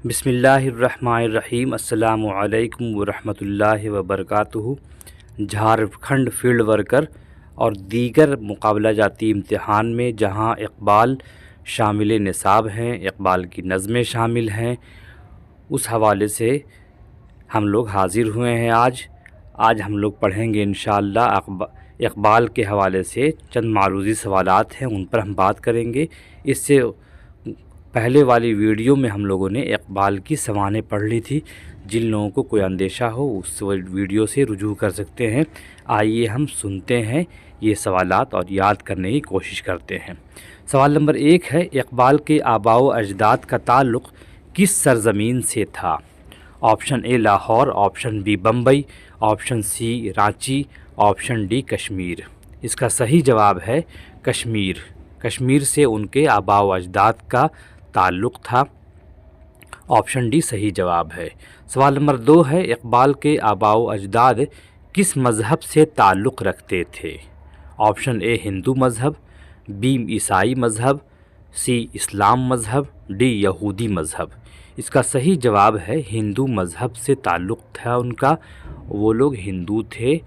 بسم اللہ الرحمن الرحیم۔ السلام علیکم ورحمۃ اللہ وبرکاتہ۔ جھارکھنڈ فیلڈ ورکر اور دیگر مقابلہ جاتی امتحان میں جہاں اقبال شامل نصاب ہیں، اقبال کی نظمیں شامل ہیں، اس حوالے سے ہم لوگ حاضر ہوئے ہیں۔ آج ہم لوگ پڑھیں گے انشاءاللہ اقبال کے حوالے سے چند معروضی سوالات ہیں، ان پر ہم بات کریں گے۔ اس سے پہلے والی ویڈیو میں ہم لوگوں نے اقبال کی سوانح پڑھ لی تھی، جن لوگوں کو کوئی اندیشہ ہو اس ویڈیو سے رجوع کر سکتے ہیں۔ آئیے ہم سنتے ہیں یہ سوالات اور یاد کرنے کی کوشش کرتے ہیں۔ سوال نمبر 1 ہے، اقبال کے آباء و اجداد کا تعلق کس سرزمین سے تھا؟ Option A Lahore, option B Bombay, option C Ranchi, option D Kashmir. اس کا صحیح جواب ہے کشمیر۔ کشمیر سے ان کے آباء و اجداد کا تعلق تھا۔ آپشن ڈی صحیح جواب ہے۔ سوال نمبر 2 ہے، اقبال کے آباء و اجداد کس مذہب سے تعلق رکھتے تھے؟ آپشن اے ہندو مذہب، بی عیسائی مذہب، سی اسلام مذہب، ڈی یہودی مذہب۔ اس کا صحیح جواب ہے ہندو مذہب سے تعلق تھا ان کا، وہ لوگ ہندو تھے۔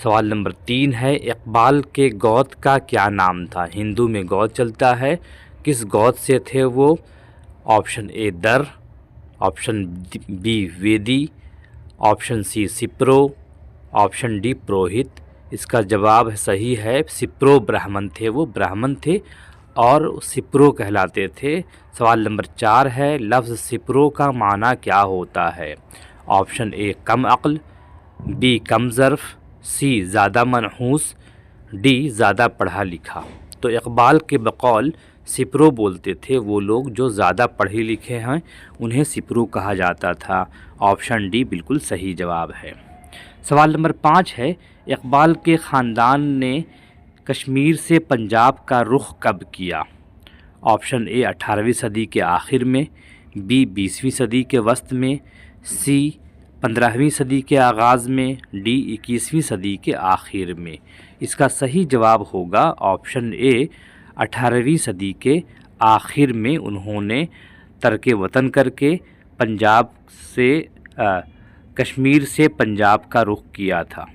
سوال نمبر 3 ہے، اقبال کے گوت کا کیا نام تھا؟ ہندو میں گوت چلتا ہے، کس گوت سے تھے وہ؟ Option A Dar, option B Vedi, option C Sapru, option D Purohit. اس کا جواب صحیح ہے سپرو برہمن تھے، وہ برہمن تھے اور سپرو کہلاتے تھے۔ سوال نمبر 4 ہے، لفظ سپرو کا معنی کیا ہوتا ہے؟ آپشن اے کم عقل، بی کم ظرف، سی زیادہ منحوس، ڈی زیادہ پڑھا لکھا۔ تو اقبال کے بقول سپرو بولتے تھے وہ لوگ جو زیادہ پڑھے لکھے ہیں، انہیں سپرو کہا جاتا تھا۔ آپشن ڈی بالکل صحیح جواب ہے۔ سوال نمبر 5 ہے، اقبال کے خاندان نے کشمیر سے پنجاب کا رخ کب کیا؟ آپشن اے 18ویں صدی کے آخر میں، بی 20ویں صدی کے وسط میں، سی 15ویں صدی کے آغاز میں، ڈی 21ویں صدی کے آخر میں۔ اس کا صحیح جواب ہوگا آپشن اے 18ویں صدی کے آخر میں انہوں نے ترک وطن کر کے پنجاب سے کشمیر سے پنجاب کا رخ کیا تھا۔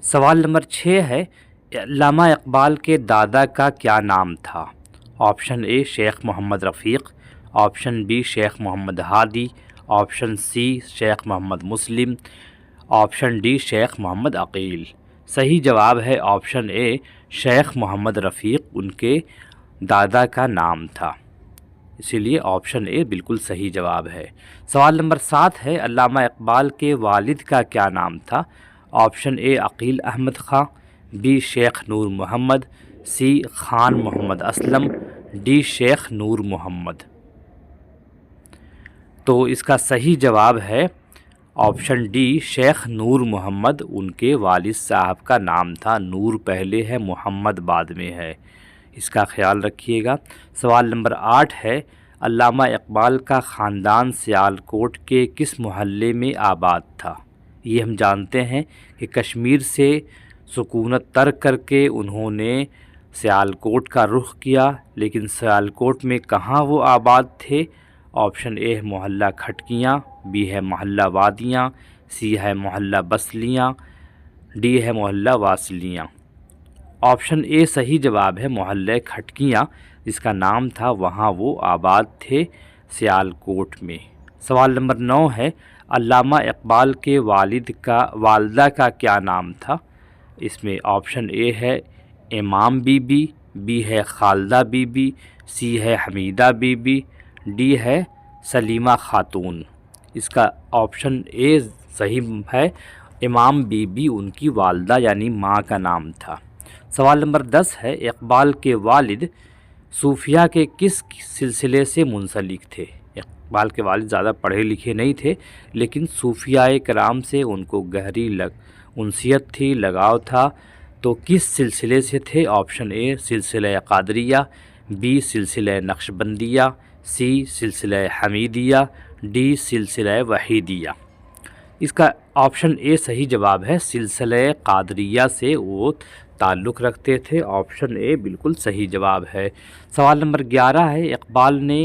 سوال نمبر 6 ہے، علامہ اقبال کے دادا کا کیا نام تھا؟ آپشن اے شیخ محمد رفیق، آپشن بی شیخ محمد ہادی، آپشن سی شیخ محمد مسلم، آپشن ڈی شیخ محمد عقیل۔ صحیح جواب ہے آپشن اے شیخ محمد رفیق ان کے دادا کا نام تھا، اسی لیے آپشن اے بالکل صحیح جواب ہے۔ سوال نمبر 7 ہے، علامہ اقبال کے والد کا کیا نام تھا؟ Option A Aqeel Ahmed Khan, B Sheikh Noor Muhammad, C Khan Muhammad Aslam, D Sheikh Noor محمد۔ تو اس کا صحیح جواب ہے آپشن ڈی شیخ نور محمد ان کے والد صاحب کا نام تھا۔ نور پہلے ہے، محمد بعد میں ہے، اس کا خیال رکھیے گا۔ سوال نمبر 8 ہے، علامہ اقبال کا خاندان سیالکوٹ کے کس محلے میں آباد تھا؟ یہ ہم جانتے ہیں کہ کشمیر سے سکونت ترک کر کے انہوں نے سیالکوٹ کا رخ کیا، لیکن سیالکوٹ میں کہاں وہ آباد تھے؟ آپشن اے ہے محلہ کھٹکیاں، بی ہے محلہ وادیاں، سی ہے محلہ بسلیاں، ڈی ہے محلہ واسلیاں۔ آپشن اے صحیح جواب ہے محلہ کھٹکیاں، جس کا نام تھا، وہاں وہ آباد تھے سیالکوٹ میں۔ سوال نمبر 9 ہے، علامہ اقبال کے والدہ کا کیا نام تھا؟ اس میں آپشن اے ہے امام بی بی، بی ہے خالدہ بی بی، سی ہے حمیدہ بی بی، ڈی ہے سلیمہ خاتون۔ اس کا آپشن اے صحیح ہے، امام بی بی ان کی والدہ یعنی ماں کا نام تھا۔ سوال نمبر 10 ہے، اقبال کے والد صوفیہ کے کس سلسلے سے منسلک تھے؟ اقبال کے والد زیادہ پڑھے لکھے نہیں تھے، لیکن صوفیاء کرام سے ان کو گہری انسیت تھی، لگاؤ تھا۔ تو کس سلسلے سے تھے؟ آپشن اے سلسلہ قادریہ، بی سلسلہ نقشبندیہ، سی سلسلہ حمیدیہ، ڈی سلسلہ وحیدیہ۔ اس کا آپشن اے صحیح جواب ہے، سلسلہ قادریہ سے وہ تعلق رکھتے تھے۔ آپشن اے بالکل صحیح جواب ہے۔ سوال نمبر 11 ہے، اقبال نے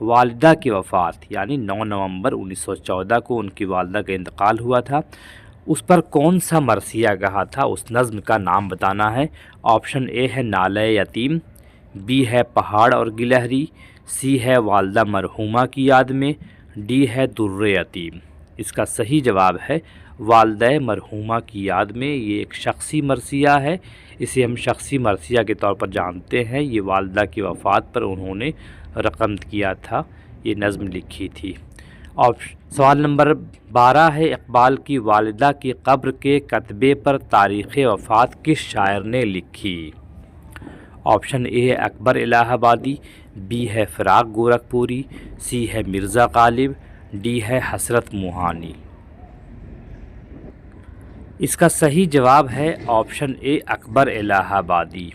والدہ کی وفات یعنی 9 نومبر 1914 کو ان کی والدہ کا انتقال ہوا تھا، اس پر کون سا مرثیہ کہا تھا؟ اس نظم کا نام بتانا ہے۔ آپشن اے ہے نالہ یتیم، بی ہے پہاڑ اور گلہری، سی ہے والدہ مرحومہ کی یاد میں، ڈی ہے در یتیم۔ اس کا صحیح جواب ہے والدہ مرحومہ کی یاد میں۔ یہ ایک شخصی مرثیہ ہے، اسے ہم شخصی مرثیہ کے طور پر جانتے ہیں۔ یہ والدہ کی وفات پر انہوں نے رقم کیا تھا، یہ نظم لکھی تھی۔ سوال نمبر 12 ہے اقبال کی والدہ کی قبر کے کتبے پر تاریخ وفات کس شاعر نے لکھی؟ آپشن اے ہے اکبر الہ آبادی، بی ہے فراق گورکھپوری، سی ہے مرزا غالب، ڈی ہے حسرت موہانی۔ اس کا صحیح جواب ہے آپشن اے اکبر الہ آبادی۔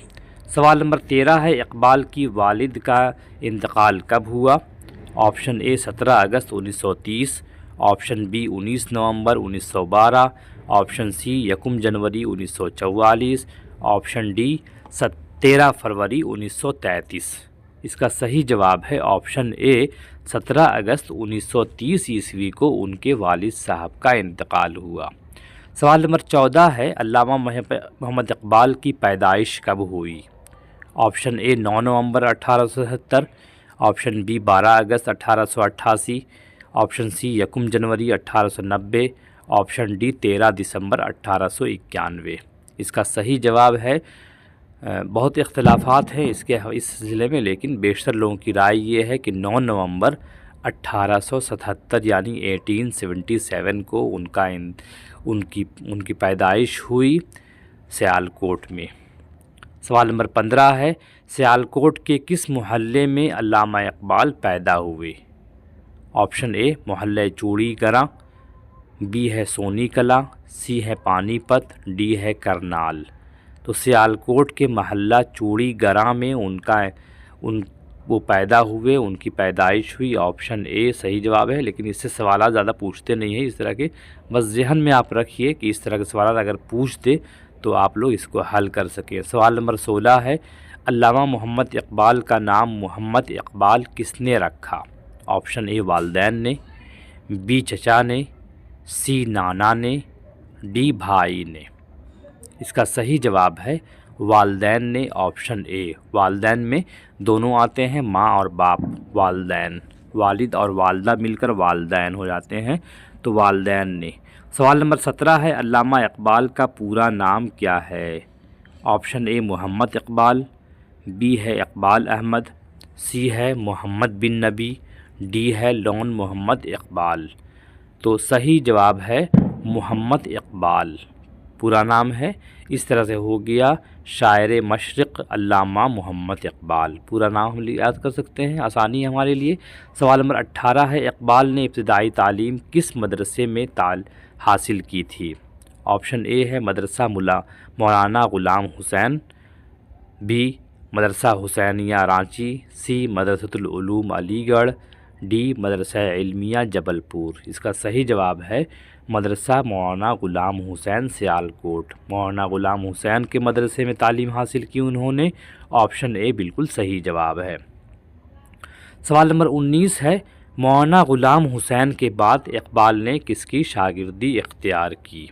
سوال نمبر 13 ہے اقبال کی والد کا انتقال کب ہوا؟ آپشن اے 17 اگست 1930، آپشن بی 19 نومبر 1912، آپشن سی 1 جنوری 1944، آپشن ڈی 13 فروری 1933۔ اس کا صحیح جواب ہے آپشن اے 17 اگست 1930 عیسوی کو ان کے والد صاحب کا انتقال ہوا۔ سوال نمبر 14 ہے علامہ محمد اقبال کی پیدائش کب ہوئی؟ آپشن اے 9 نومبر 1870، آپشن بی 12 اگست 1888، آپشن سی 1 جنوری 1890، آپشن ڈی 13 دسمبر 1891۔ اس کا صحیح جواب ہے، بہت اختلافات ہیں اس سلسلے میں، لیکن بیشتر لوگوں کی رائے یہ ہے کہ 9 نومبر 1877 یعنی 1877 کو ان کی پیدائش ہوئی سیالکوٹ میں۔ سوال نمبر 15 ہے سیالکوٹ کے کس محلے میں علامہ اقبال پیدا ہوئے؟ آپشن اے محلہ چوڑی گراں، بی ہے سونی کلاں، سی ہے پانی پت، ڈی ہے کرنال۔ تو سیالکوٹ کے محلہ چوڑی گراں میں وہ پیدا ہوئے، ان کی پیدائش ہوئی۔ آپشن اے صحیح جواب ہے، لیکن اس سے سوالات زیادہ پوچھتے نہیں ہیں اس طرح کے، بس ذہن میں آپ رکھیے کہ اس طرح کے سوالات اگر پوچھتے تو آپ لوگ اس کو حل کر سکیں۔ سوال نمبر 16 ہے علامہ محمد اقبال کا نام محمد اقبال کس نے رکھا؟ آپشن اے والدین نے، بی چچا نے، سی نانا نے، ڈی بھائی نے۔ اس کا صحیح جواب ہے والدین نے۔ آپشن اے والدین میں دونوں آتے ہیں، ماں اور باپ، والدین، والد اور والدہ مل کر والدین ہو جاتے ہیں، تو والدین نے۔ سوال نمبر 17 ہے علامہ اقبال کا پورا نام کیا ہے؟ Option A Muhammad Iqbal, B ہے اقبال احمد، سی ہے محمد بن نبی، ڈی ہے لون محمد اقبال۔ تو صحیح جواب ہے محمد اقبال پورا نام ہے۔ اس طرح سے ہو گیا شاعر مشرق علامہ محمد اقبال، پورا نام ہم یاد کر سکتے ہیں، آسانی ہے ہمارے لیے۔ سوال نمبر 18 ہے اقبال نے ابتدائی تعلیم کس مدرسے میں حاصل کی تھی؟ آپشن اے ہے مدرسہ مولانا غلام حسین، بی مدرسہ حسینیہ رانچی، سی مدرسۃ العلوم علی گڑھ، ڈی مدرسہ علمیہ جبل پور۔ اس کا صحیح جواب ہے مدرسہ مولانا غلام حسین سیالکوٹ۔ مولانا غلام حسین کے مدرسے میں تعلیم حاصل کی انہوں نے۔ آپشن اے بالکل صحیح جواب ہے۔ سوال نمبر 19 ہے مولانا غلام حسین کے بعد اقبال نے کس کی شاگردی اختیار کی؟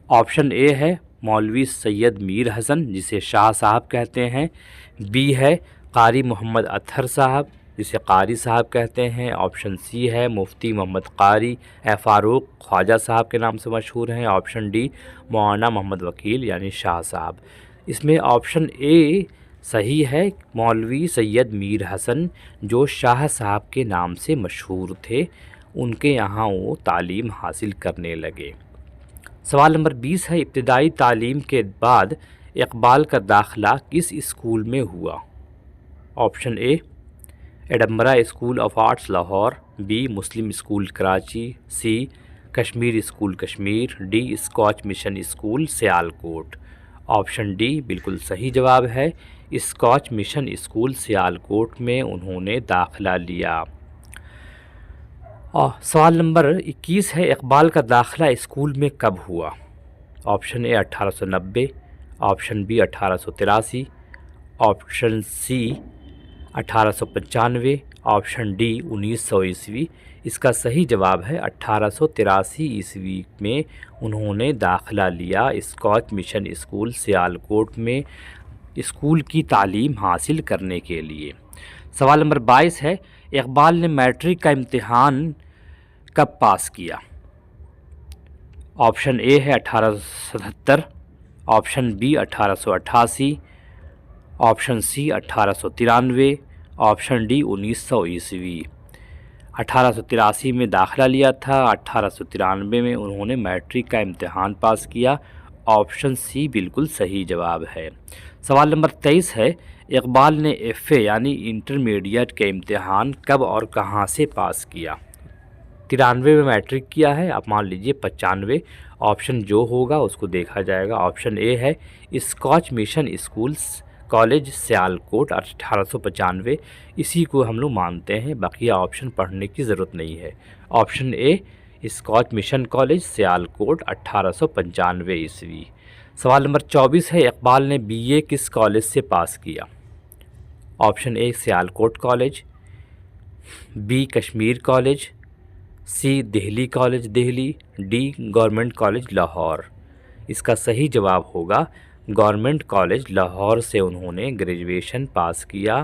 آپشن اے ہے مولوی سید میر حسن جسے شاہ صاحب کہتے ہیں، بی ہے قاری محمد اطہر صاحب جسے قاری صاحب کہتے ہیں، آپشن سی ہے مفتی محمد قاری فاروق خواجہ صاحب کے نام سے مشہور ہیں، آپشن ڈی مولانا محمد وکیل یعنی شاہ صاحب۔ اس میں آپشن اے صحیح ہے، مولوی سید میر حسن جو شاہ صاحب کے نام سے مشہور تھے، ان کے یہاں وہ تعلیم حاصل کرنے لگے۔ سوال نمبر 20 ہے ابتدائی تعلیم کے بعد اقبال کا داخلہ کس اسکول میں ہوا؟ Option A Edinburgh school of arts Lahore, B Muslim school Karachi, C Kashmir school Kashmir, D Scotch mission school Sialkot. Option D بالکل صحیح جواب ہے، اسکاچ مشن اسکول سیالکوٹ میں انہوں نے داخلہ لیا۔ سوال نمبر 21 ہے اقبال کا داخلہ اسکول میں کب ہوا؟ Option A 1890، option B 1883، option C 1895، option D 1900 عیسوی۔ اس کا صحیح جواب ہے 1883 عیسوی میں انہوں نے داخلہ لیا اسکاچ مشن اسکول سیالکوٹ میں اسکول کی تعلیم حاصل کرنے کے لیے۔ سوال نمبر 22 ہے، اقبال نے میٹرک کا امتحان کب پاس کیا؟ آپشن اے ہے 1877، option B 1888، option C 1893، option D 1900 عیسوی۔ 1883 میں داخلہ لیا تھا، 1893 میں انہوں نے میٹرک کا امتحان پاس کیا۔ آپشن سی بالکل صحیح جواب ہے۔ سوال نمبر 23 ہے، اقبال نے ایف اے یعنی انٹرمیڈیٹ کے امتحان کب اور کہاں سے پاس کیا؟ 93 میں میٹرک کیا ہے، آپ مان لیجئے 95۔ آپشن جو ہوگا اس کو دیکھا جائے گا۔ آپشن اے ہے scotch mission schools college Sialkot 1895، اسی کو ہم لوگ مانتے ہیں، بقیہ آپشن پڑھنے کی ضرورت نہیں ہے۔ آپشن اے اسکاچ مشن کالج سیالکوٹ 1895 عیسوی۔ سوال نمبر 24 ہے، اقبال نے بی اے کس کالج سے پاس کیا؟ Option A Sialkot college, B Kashmir college, C Delhi college Delhi, D government college Lahore. اس کا صحیح جواب ہوگا گورنمنٹ کالج لاہور سے انہوں نے گریجویشن پاس کیا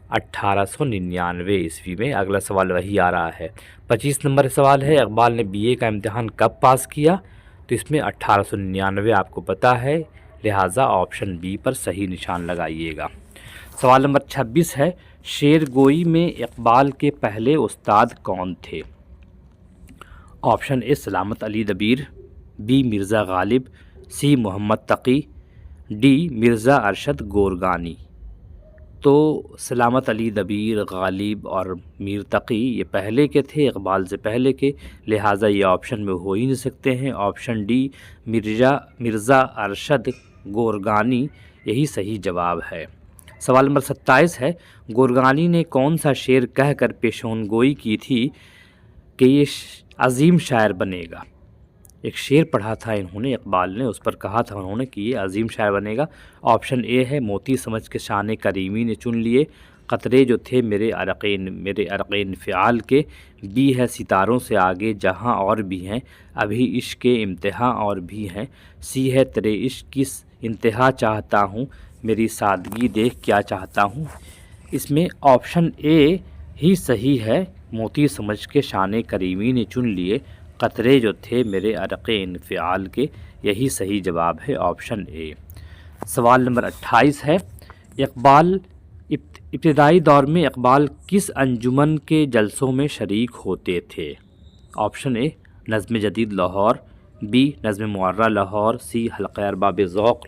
1899 عیسوی میں۔ اگلا سوال وہی آ رہا ہے۔ 25 نمبر سوال ہے، اقبال نے بی اے کا امتحان کب پاس کیا؟ تو اس میں 1899 آپ کو پتہ ہے، لہٰذا آپشن بی پر صحیح نشان لگائیے گا۔ سوال نمبر 26 ہے، شعر گوئی میں اقبال کے پہلے استاد کون تھے؟ Option a Salamat Ali Dabir, be Mirza Ghalib, C Muhammad Taqi, D Mirza Arshad گورگانی۔ تو سلامت علی دبیر، غالب اور میر تقی یہ پہلے کے تھے، اقبال سے پہلے کے، لہٰذا یہ آپشن میں ہو ہی نہیں سکتے ہیں۔ آپشن ڈی مرزا ارشد گورگانی یہی صحیح جواب ہے۔ سوال نمبر 27 ہے، گورگانی نے کون سا شعر کہہ کر پیشون گوئی کی تھی کہ یہ عظیم شاعر بنے گا؟ ایک شعر پڑھا تھا انہوں نے، اقبال نے اس پر کہا تھا انہوں نے کہ یہ عظیم شاعر بنے گا۔ آپشن اے ہے موتی سمجھ کے شان کریمی نے چن لیے قطرے جو تھے میرے عرق انفعال کے، بی ہے ستاروں سے آگے جہاں اور بھی ہیں ابھی عشق کے امتحاں اور بھی ہیں، سی ہے تیرے عشق کی انتہا چاہتا ہوں میری سادگی دیکھ کیا چاہتا ہوں۔ اس میں آپشن اے ہی صحیح ہے، موتی سمجھ کے شان کریمی نے چن لیے قطرے جو تھے میرے عرق انفعال کے، یہی صحیح جواب ہے آپشن اے۔ سوال نمبر 28 ہے، اقبال ابتدائی دور میں اقبال کس انجمن کے جلسوں میں شریک ہوتے تھے؟ آپشن اے نظم جدید لاہور، بی نظم معرہ لاہور، سی حلقہ ارباب ذوق،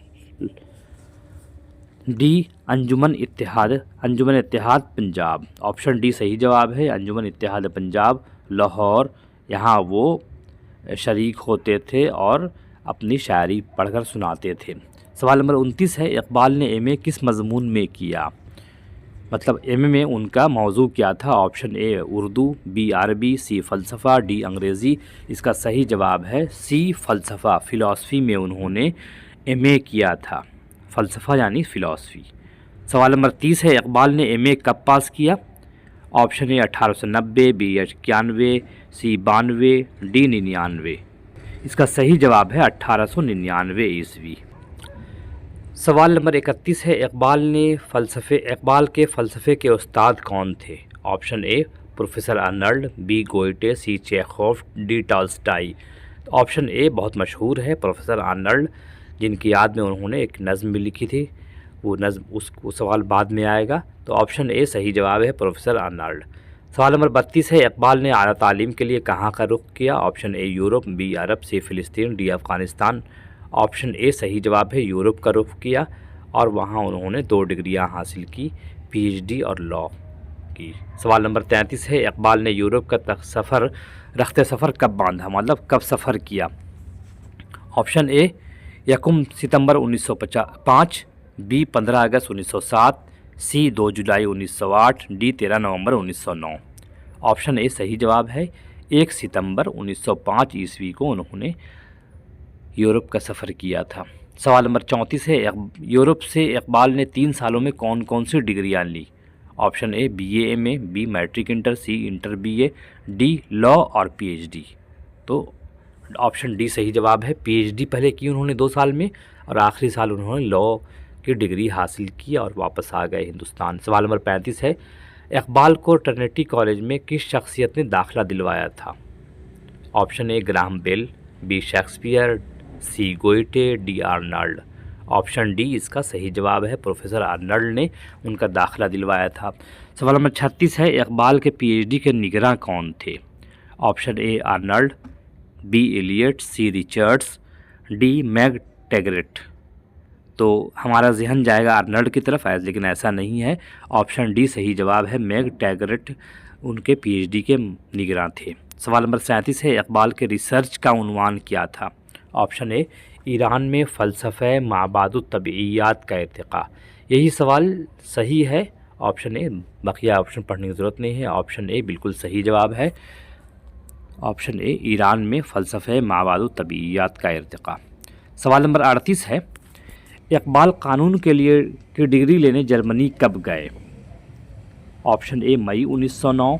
ڈی انجمن اتحاد پنجاب۔ آپشن ڈی صحیح جواب ہے، انجمن اتحاد پنجاب لاہور، یہاں وہ شریک ہوتے تھے اور اپنی شاعری پڑھ کر سناتے تھے۔ سوال نمبر 29 ہے، اقبال نے ایم اے کس مضمون میں کیا؟ مطلب ایم اے میں ان کا موضوع کیا تھا؟ آپشن اے اردو، بی عربی، سی فلسفہ، ڈی انگریزی۔ اس کا صحیح جواب ہے سی فلسفہ، فلاسفی میں انہوں نے ایم اے کیا تھا، فلسفہ یعنی فلاسفی۔ سوال نمبر 30 ہے، اقبال نے ایم اے کب پاس کیا؟ Option A 1890، B 91، C 92، D 99۔ اس کا صحیح جواب ہے 1899 عیسوی۔ سوال نمبر 31 ہے، اقبال کے فلسفے کے استاد کون تھے؟ Option A professor Arnold, B Goethe, C Chekhov, D Tolstoy. Option A بہت مشہور ہے، پروفیسر ارنلڈ، جن کی یاد میں انہوں نے ایک نظم بھی لکھی تھی، وہ نظم اس سوال بعد میں آئے گا، تو آپشن اے صحیح جواب ہے پروفیسر ارنلڈ۔ سوال نمبر 32 ہے، اقبال نے اعلیٰ تعلیم کے لیے کہاں کا رخ کیا؟ آپشن اے یورپ، بی عرب، سی فلسطین، ڈی افغانستان۔ آپشن اے صحیح جواب ہے، یورپ کا رخ کیا اور وہاں انہوں نے 2 ڈگریاں حاصل کی، پی ایچ ڈی اور لاء کی۔ سوال نمبر 33 ہے، اقبال نے یورپ کا رخت سفر کب باندھا؟ مطلب کب سفر کیا؟ آپشن اے 1 ستمبر 1905، بی 15 اگست 1907، سی 2 جولائی 1908، ڈی 13 نومبر 1909۔ آپشن اے صحیح جواب ہے، 1 ستمبر 1905 عیسوی کو انہوں نے یورپ کا سفر کیا تھا۔ سوال نمبر 34 ہے، یورپ سے اقبال نے 3 سالوں میں کون کون سی ڈگریاں لی؟ Option A BA MA، B matric inter, C inter BA، D law اور PhD۔ تو آپشن ڈی صحیح جواب ہے۔ PhD پہلے کی انہوں نے 2 سال میں، اور آخری سال انہوں نے لا کی ڈگری حاصل کی اور واپس آ گئے ہندوستان۔ سوال نمبر 35 ہے، اقبال کو ٹرنیٹی کالج میں کس شخصیت نے داخلہ دلوایا تھا؟ Option A Graham Bell, B Shakespeare, C Goethe, D Arnold. Option D اس کا صحیح جواب ہے، پروفیسر آرنلڈ نے ان کا داخلہ دلوایا تھا۔ سوال نمبر 36 ہے، اقبال کے PhD کے نگراں کون تھے؟ Option A Arnold, B Eliot, C Richards, D McTaggart. تو ہمارا ذہن جائے گا آرنلڈ کی طرف، لیکن ایسا نہیں ہے۔ آپشن ڈی صحیح جواب ہے، میگ ٹیگرٹ ان کے PhD کے نگراں تھے۔ سوال نمبر 37 ہے، اقبال کے ریسرچ کا عنوان کیا تھا؟ آپشن اے ایران میں فلسفہ مابعد الطبیعیات کا ارتقاء۔ یہی سوال صحیح ہے، آپشن اے، بقیہ آپشن پڑھنے کی ضرورت نہیں ہے۔ آپشن اے بالکل صحیح جواب ہے، آپشن اے ایران میں فلسفہ مابعد الطبیعیات کا ارتقاء۔ سوال نمبر 38 ہے، اقبال قانون کے لیے کی ڈگری لینے جرمنی کب گئے؟ آپشن اے مئی 1909،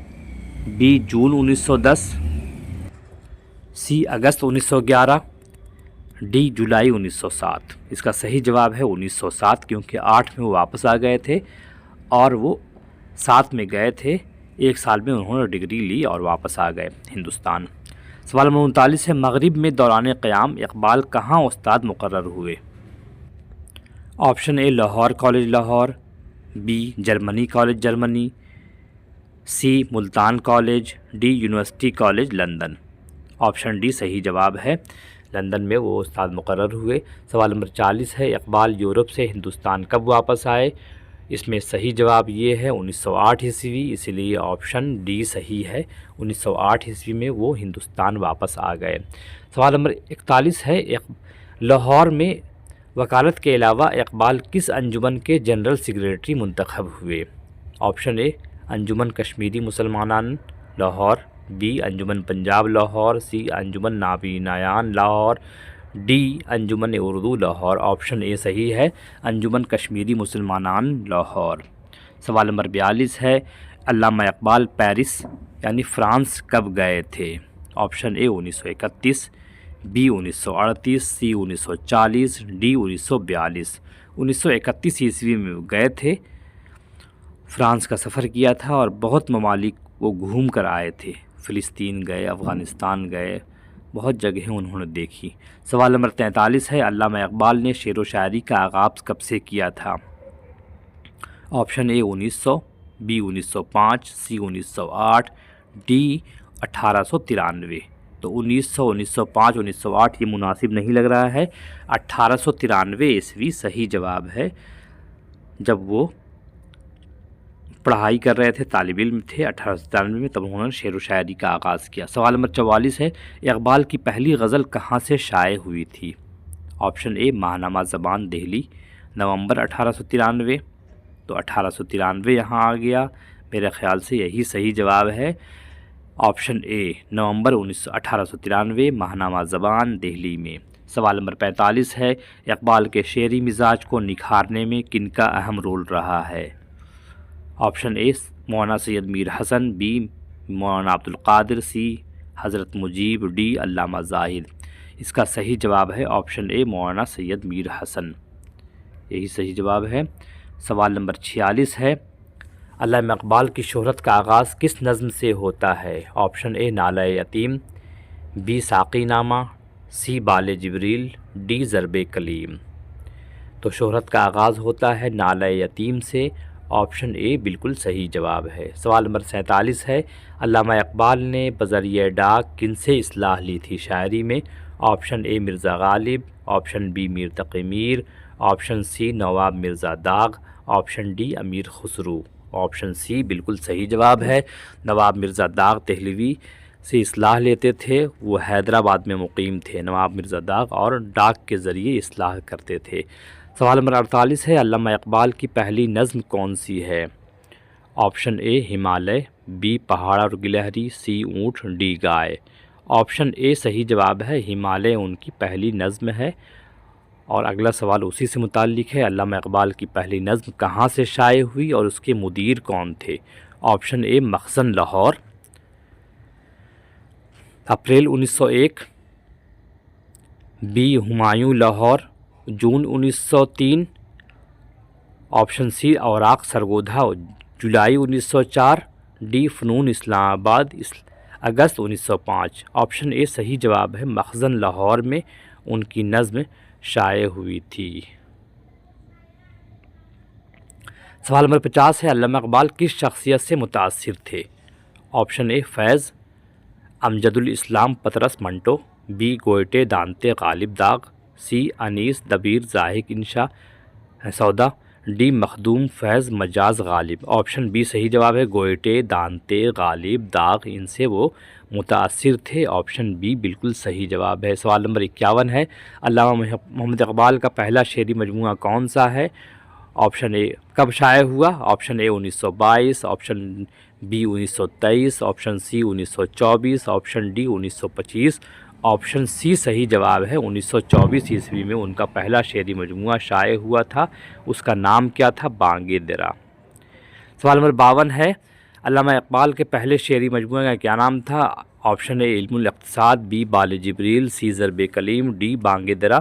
بی جون 1910، سی اگست 1911، ڈی جولائی 1907۔ اس کا صحیح جواب ہے 1907، کیونکہ 8 میں وہ واپس آ گئے تھے اور وہ 7 میں گئے تھے، 1 سال میں انہوں نے ڈگری لی اور واپس آ گئے ہندوستان۔ سوال نمبر 39 ہے، مغرب میں دوران قیام اقبال کہاں استاد مقرر ہوئے؟ Option A Lahore college Lahore, B Germany college Germany, C Multan college, D university college London. Option D صحیح جواب ہے، لندن میں وہ استاد مقرر ہوئے۔ سوال نمبر 40 ہے، اقبال یورپ سے ہندوستان کب واپس آئے؟ اس میں صحیح جواب یہ ہے 1908 عیسوی، اسی لیے آپشن ڈی صحیح ہے، 1908 عیسوی میں وہ ہندوستان واپس آ گئے۔ سوال نمبر 41 ہے، لاہور میں وکالت کے علاوہ اقبال کس انجمن کے جنرل سیکریٹری منتخب ہوئے؟ Option a Anjuman Kashmiri Musalmanan Lahore, B Anjuman Punjab Lahore, C Anjuman Nabinayan Lahore, D Anjuman Urdu Lahore. Option A صحیح ہے، انجمن کشمیری مسلمانان لاہور۔ سوال نمبر 42 ہے، علامہ اقبال پیرس یعنی فرانس کب گئے تھے؟ Option A 1931، B 1938، C 1940، D 1942۔ 1931 عیسوی میں گئے تھے، فرانس کا سفر کیا تھا اور بہت ممالک وہ گھوم کر آئے تھے، فلسطین گئے، افغانستان گئے، بہت جگہیں انہوں نے دیکھی۔ سوال نمبر 43 ہے، علامہ اقبال نے شعر و شاعری کا آغاز کب سے کیا تھا؟ Option A 1900، B 1905، C 1908، D 1893۔ تو 1900، 1905، 1908 یہ مناسب نہیں لگ رہا ہے، 1893 عیسوی صحیح جواب ہے، جب وہ پڑھائی کر رہے تھے، طالب علم تھے 1893 میں، تب انہوں نے شعر و شاعری کا آغاز کیا۔ سوال نمبر 44 ہے، اقبال کی پہلی غزل کہاں سے شائع ہوئی تھی؟ آپشن اے ماہنامہ زبان دہلی، نومبر 1893۔ تو 1893 یہاں آ گیا، میرے خیال سے یہی صحیح جواب ہے، آپشن اے نومبر 1893 ماہنامہ زبان دہلی میں۔ سوال نمبر 45 ہے، اقبال کے شعری مزاج کو نکھارنے میں کن کا اہم رول رہا ہے؟ Option a Maulana Syed Mir Hasan, be مولانا عبد القادر، سی حضرت مجیب، ڈی علامہ زاہد۔ اس کا صحیح جواب ہے آپشن اے مولانا سید میر حسن، یہی صحیح جواب ہے۔ سوال نمبر 46 ہے، علامہ اقبال کی شہرت کا آغاز کس نظم سے ہوتا ہے؟ آپشن اے نالہ یتیم، بی ساقی نامہ، سی بال جبریل، ڈی ضرب کلیم۔ تو شہرت کا آغاز ہوتا ہے نالہ یتیم سے، آپشن اے بالکل صحیح جواب ہے۔ سوال نمبر 47 ہے، علامہ اقبال نے بذریعہ ڈاک کن سے اصلاح لی تھی شاعری میں؟ آپشن اے Mirza Ghalib, option B Mir Taqi Mir, option C نواب مرزا داغ، آپشن ڈی امیر خسرو۔ آپشن سی بالکل صحیح جواب ہے، نواب مرزا داغ دہلوی سے اصلاح لیتے تھے، وہ حیدرآباد میں مقیم تھے، نواب مرزا داغ، اور ڈاک کے ذریعے اصلاح کرتے تھے۔ سوال نمبر 48 ہے، علامہ اقبال کی پہلی نظم کون سی ہے؟ آپشن اے ہمالیہ، بی پہاڑ اور گلہری، سی اونٹ، ڈی گائے۔ آپشن اے صحیح جواب ہے، ہمالیہ ان کی پہلی نظم ہے، اور اگلا سوال اسی سے متعلق ہے، علامہ اقبال کی پہلی نظم کہاں سے شائع ہوئی اور اس کے مدیر کون تھے؟ آپشن اے مخزن لاہور، اپریل 1901، بی ہمایوں لاہور، جون 1903، آپشن سی اوراق سرگودھا جولائی 1904، ڈی فنون اسلام آباد اگست 1905۔ آپشن اے صحیح جواب ہے، مخزن لاہور میں ان کی نظم شائع ہوئی تھی۔ سوال نمبر 50 ہے، علامہ اقبال کس شخصیت سے متاثر تھے؟ آپشن اے فیض، امجد الاسلام پطرس منٹو، بی گوئٹے دانتے غالب داغ، سی انیس دبیر ضاحک انشا سودا، ڈی مخدوم فیض مجاز غالب۔ آپشن بی صحیح جواب ہے، گوئٹے دانتے غالب داغ ان سے وہ متاثر تھے۔ آپشن بی بالکل صحیح جواب ہے۔ سوال نمبر 51 ہے، علامہ محمد اقبال کا پہلا شعری مجموعہ کون سا ہے؟ آپشن اے کب شائع ہوا؟ Option A 1922، option B 1923، option C 1924، option D 1925۔ Option C صحیح جواب ہے، 1924 عیسوی میں ان کا پہلا شعری مجموعہ شائع ہوا تھا، اس کا نام کیا تھا؟ بانگ درا۔ سوال نمبر 52 ہے، علامہ اقبال کے پہلے شعری مجموعہ کا کیا نام تھا؟ آپشن اے علم الاقتصاد، be Bal Jibril, C Zarb Kalim, D Bang درا۔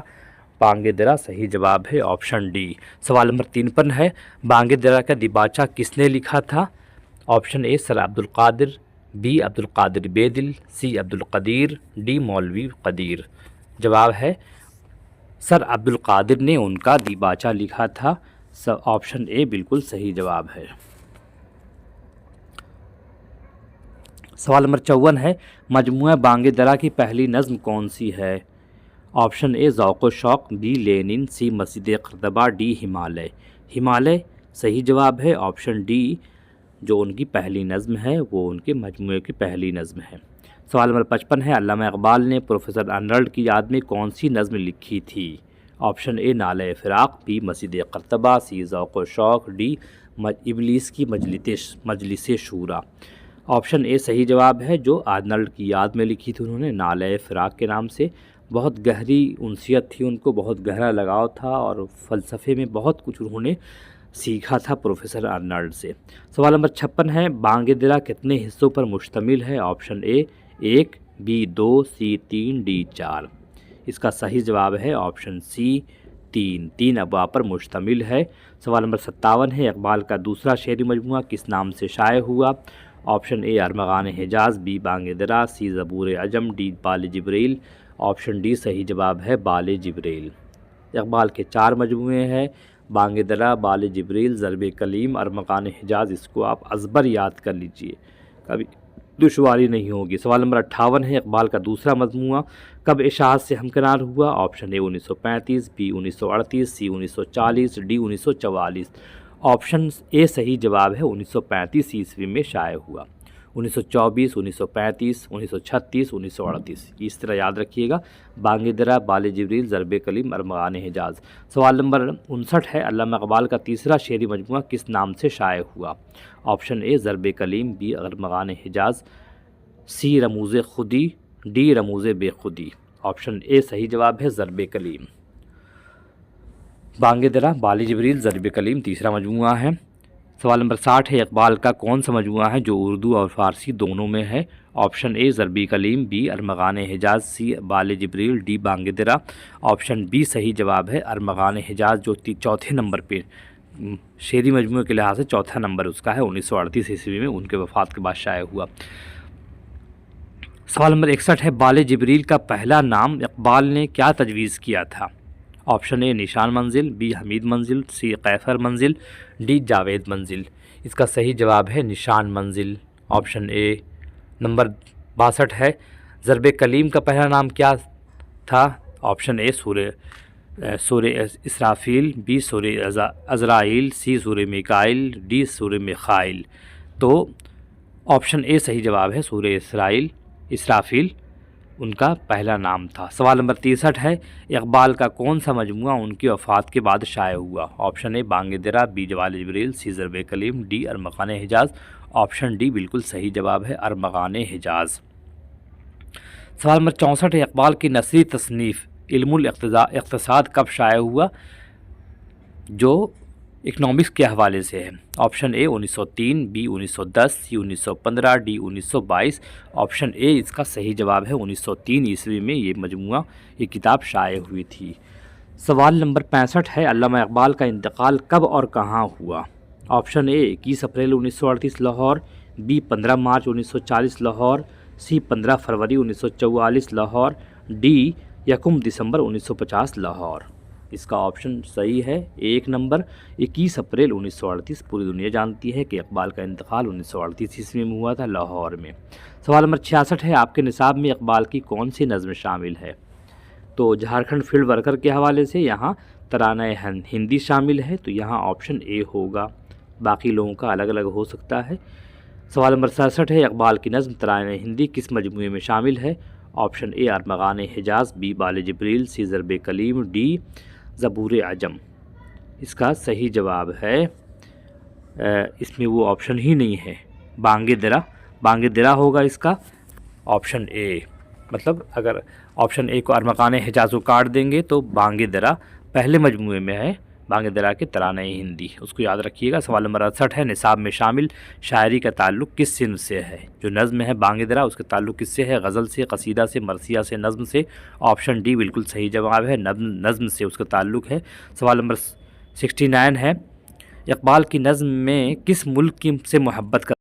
بانگ درا صحیح جواب ہے، آپشن ڈی۔ سوال نمبر 53 ہے، بانگ درا کا دیباچہ کس نے لکھا تھا؟ Option a sir Abdul Qadir, be Abdul Qadir Bedil, C Abdul القدیر، D مولوی قدیر۔ جواب ہے سر عبد القادر نے ان کا دیباچہ لکھا تھا۔ آپشن اے بالکل صحیح جواب ہے۔ سوال نمبر 54 ہے، مجموعہ بانگ درا کی پہلی نظم کون سی ہے؟ آپشن اے ذوق و شوق، be linen, C Masjid قرطبہ، D Himalaya. Himalaya صحیح جواب ہے، آپشن ڈی جو ان کی پہلی نظم ہے وہ ان کے مجموعے کی پہلی نظم ہے۔ سوال نمبر 55 ہے، علامہ اقبال نے پروفیسر ارنلڈ کی یاد میں کون سی نظم لکھی تھی؟ آپشن اے نالہ فراق، بی مسجد قرطبہ، سی ذوق و شوق، ڈی ابلیس کی مجلس شورا۔ آپشن اے صحیح جواب ہے، جو ارنلڈ کی یاد میں لکھی تھی انہوں نے، نالہ فراق کے نام سے۔ بہت گہری انسیت تھی ان کو، بہت گہرا لگاؤ تھا اور فلسفے میں بہت کچھ انہوں نے سیکھا تھا پروفیسر ارنلڈ سے۔ سوال نمبر 56 ہے، بانگ درا کتنے حصوں پر مشتمل ہے؟ Option A 1، B 2، C 3، D 4۔ اس کا صحیح جواب ہے آپشن سی 3 ابواب پر مشتمل ہے۔ سوال نمبر 57 ہے، اقبال کا دوسرا شعری مجموعہ کس نام سے شائع ہوا؟ Option A Armaghan Hijaz, B Bang Dara, C Zabur Ajam, D Bal Jibril. Option D صحیح جواب ہے، بال جبریل۔ اقبال کے 4 مجموعے ہیں، بانگ درا، بال جبریل، ضرب کلیم، ارمغان حجاز۔ اس کو آپ ازبر یاد کر لیجئے، کبھی دشواری نہیں ہوگی۔ سوال نمبر 58 ہے، اقبال کا دوسرا مجموعہ کب اشاعت سے ہمکنار ہوا؟ Option A 1935، B 1938، C 1940، D 1944۔ Option A صحیح جواب ہے، 1935 عیسوی میں شائع ہوا۔ 1924، 1935، 1936، 1938، اس طرح یاد رکھیے گا، بانگ درا، بال جبریل، ضرب کلیم، ارمغان حجاز۔ سوال نمبر 59 ہے، علامہ اقبال کا تیسرا شعری مجموعہ کس نام سے شائع ہوا؟ آپشن اے ضرب کلیم، بی ارمغان حجاز، سی رموز خودی، ڈی رموز بے خودی۔ آپشن اے صحیح جواب ہے، ضرب کلیم۔ بانگ درا، بال جبریل، ضرب کلیم تیسرا مجموعہ ہے۔ سوال نمبر 60 ہے، اقبال کا کون سا مجموعہ ہے جو اردو اور فارسی دونوں میں ہے؟ Option A Zarbi Kalim, B Armaghan Hijaz, C Bal Jibril, D Bang Dara. Option B صحیح جواب ہے، ارمغان حجاز جو چوتھے نمبر پہ شعری مجموعے کے لحاظ سے چوتھا نمبر اس کا ہے، 1938 عیسوی میں ان کے وفات کے بعد شائع ہوا۔ سوال نمبر 61 ہے، بال جبریل کا پہلا نام اقبال نے کیا تجویز کیا تھا؟ آپشن اے نشان منزل، بی حمید منزل، سی قیفر منزل، ڈی جاوید منزل۔ اس کا صحیح جواب ہے نشان منزل۔ آپشن اے۔ نمبر 62 ہے، ضرب کلیم کا پہلا نام کیا تھا؟ آپشن اے سورہ اسرافیل، بی سورہ عزرائیل، سی سورہ میکائیل، ڈی سورہ میخائیل۔ تو آپشن اے صحیح جواب ہے، سورہ اسرافیل ان کا پہلا نام تھا۔ سوال نمبر 63 ہے، اقبال کا کون سا مجموعہ ان کی وفات کے بعد شائع ہوا؟ Option a Bang Dara, be Bal Jibril, C Zarb Kalim, D Armaghan Hijaz. Option D بالکل صحیح جواب ہے، ارمغان حجاز۔ سوال نمبر 64 ہے، اقبال کی نثری تصنیف علم الاقتصاد کب شائع ہوا جو اکنامکس کے حوالے سے ہے؟ Option A 1903، B 1910، C 1915، D 1922۔ Option A اس کا صحیح جواب ہے، 1903 عیسوی میں یہ کتاب شائع ہوئی تھی۔ سوال نمبر 65 ہے، علامہ اقبال کا انتقال کب اور کہاں ہوا؟ Option A 21 April 1938 Lahore, B 15 March 1940 Lahore, C 15 فروری 1944 لاہور، ڈی 1 دسمبر 1950 لاہور۔ اس کا آپشن صحیح ہے، ایک نمبر 21 اپریل 1938۔ پوری دنیا جانتی ہے کہ اقبال کا انتقال 1938 عیسوی میں ہوا تھا لاہور میں۔ سوال نمبر 66 ہے، آپ کے نصاب میں اقبال کی کون سی نظم شامل ہے؟ تو جھارکھنڈ فیلڈ ورکر کے حوالے سے یہاں ترانہ ہندی شامل ہے، تو یہاں آپشن اے ہوگا، باقی لوگوں کا الگ الگ ہو سکتا ہے۔ سوال نمبر 67 ہے، اقبال کی نظم ترانہ ہندی کس مجموعے میں شامل ہے؟ Option A Armaghan Hijaz, B Bal Jibril, C Zarb Kalim, D زبور عجم۔ اس کا صحیح جواب ہے، اس میں وہ آپشن ہی نہیں ہے، بانگ درا ہوگا اس کا آپشن اے۔ مطلب اگر آپشن اے کو ارمغان حجاز کو کاٹ دیں گے تو بانگ درا پہلے مجموعے میں ہے، بانگ درا کے ترانہ ہندی، اس کو یاد رکھیے گا۔ سوال نمبر 68 ہے، نصاب میں شامل شاعری کا تعلق کس صنف سے ہے؟ جو نظم ہے بانگ درا، اس کا تعلق کس سے ہے؟ غزل سے، قصیدہ سے، مرثیہ سے، نظم سے؟ آپشن ڈی بالکل صحیح جواب ہے، نظم سے اس کا تعلق ہے۔ سوال نمبر 69 ہے، اقبال کی نظم میں کس ملک سے محبت کا